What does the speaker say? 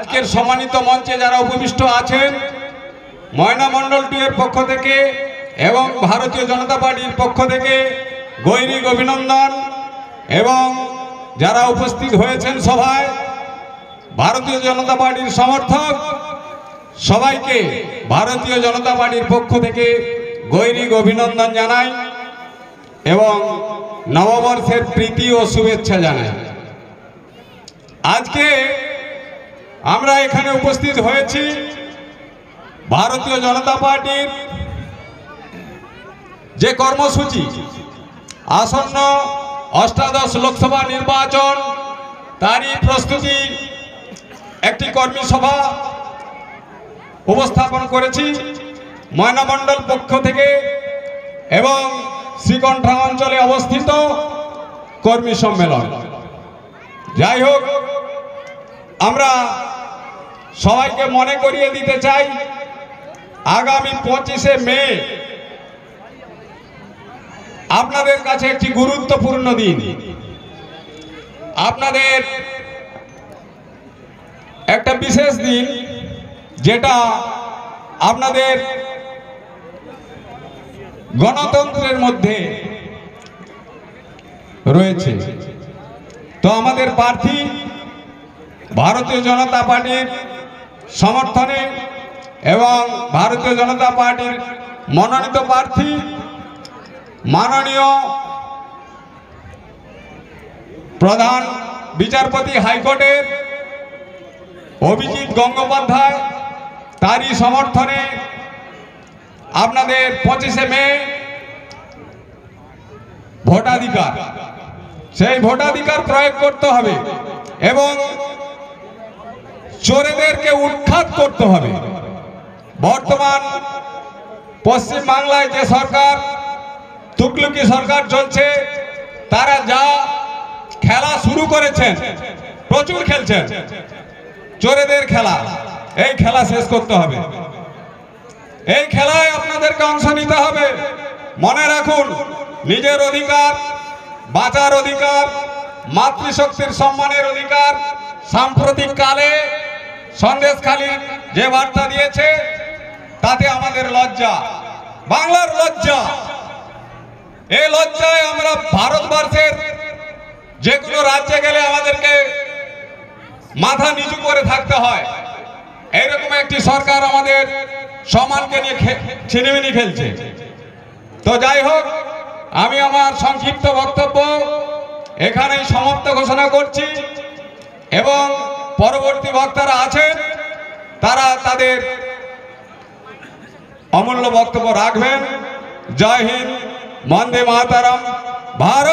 আজকের সম্মানিত মঞ্চে যারা উপবিষ্ট আছেন, ময়না মণ্ডল 2 এর পক্ষ থেকে এবং ভারতীয় জনতা পার্টির পক্ষ থেকে গৈরিক অভিনন্দন। এবং যারা উপস্থিত হয়েছেন সভায় ভারতীয় জনতা পার্টির সমর্থক, সবাইকে ভারতীয় জনতা পার্টির পক্ষ থেকে গৈরিক অভিনন্দন জানাই এবং নববর্ষের প্রীতি ও শুভেচ্ছা জানাই। আজকে আমরা এখানে উপস্থিত হয়েছি ভারতীয় জনতা পার্টির যে কর্মসূচি, আসন্ন অষ্টাদশ লোকসভা নির্বাচন তারই প্রস্তুতি একটি কর্মী সভা উপস্থাপন করেছি ময়না মণ্ডল পক্ষ থেকে এবং শ্রীকণ্ঠা অঞ্চলে অবস্থিত কর্মী সম্মেলন। যাই হোক, আমরা সবাইকে মনে করিয়ে দিতে চাই আগামী 25শে মে আপনাদের কাছে একটি গুরুত্বপূর্ণ দিন। আপনাদের একটা বিশেষ দিন, যেটা আপনাদের গণতন্ত্রের মধ্যে রয়েছে। তো আমাদের প্রার্থী ভারতীয় জনতা পার্টির সমর্থনে এবং ভারতীয় জনতা পার্টির মনোনীত প্রার্থী মাননীয় প্রধান বিচারপতি হাইকোর্টের অভিজিৎ গঙ্গোপাধ্যায়, তারই সমর্থনে আপনাদের 25শে মে ভোটাধিকার, সেই ভোটাধিকার প্রয়োগ করতে হবে এবং চোরেদেরকে উৎখাত করতে হবে। বর্তমান পশ্চিম বাংলায় যে সরকার, তুগলকি সরকার চলছে, তারা যা খেলা শুরু করেছেন, প্রচুর খেলছেন, চোরেদের খেলা, এই খেলা শেষ করতে হবে। এই খেলায় আপনাদেরকে অংশ নিতে হবে। মনে রাখুন, নিজের অধিকার, বাঁচার অধিকার, মাতৃশক্তির সম্মানের অধিকার সাম্প্রতিক কালে সন্দেশখালী যে বার্তা দিয়েছে, তাতে আমাদের লজ্জা, বাংলার লজ্জা। এই লজ্জায় আমরা ভারতবর্ষের যে কোনো রাজ্যে গেলে আমাদেরকে মাথা নিচু করে থাকতে হয়। এইরকম একটি সরকার আমাদের সম্মানকে নিয়ে ছিনিমিনি খেলছে। তো যাই হোক, আমি আমার সংক্ষিপ্ত বক্তব্য এখানেই সমাপ্ত ঘোষণা করছি এবং পরবর্তী বক্তারা আছেন, তারা তাদের অমূল্য বক্তব্য রাখবেন। জয় হিন্দ, বন্দে মাতরম, ভারত।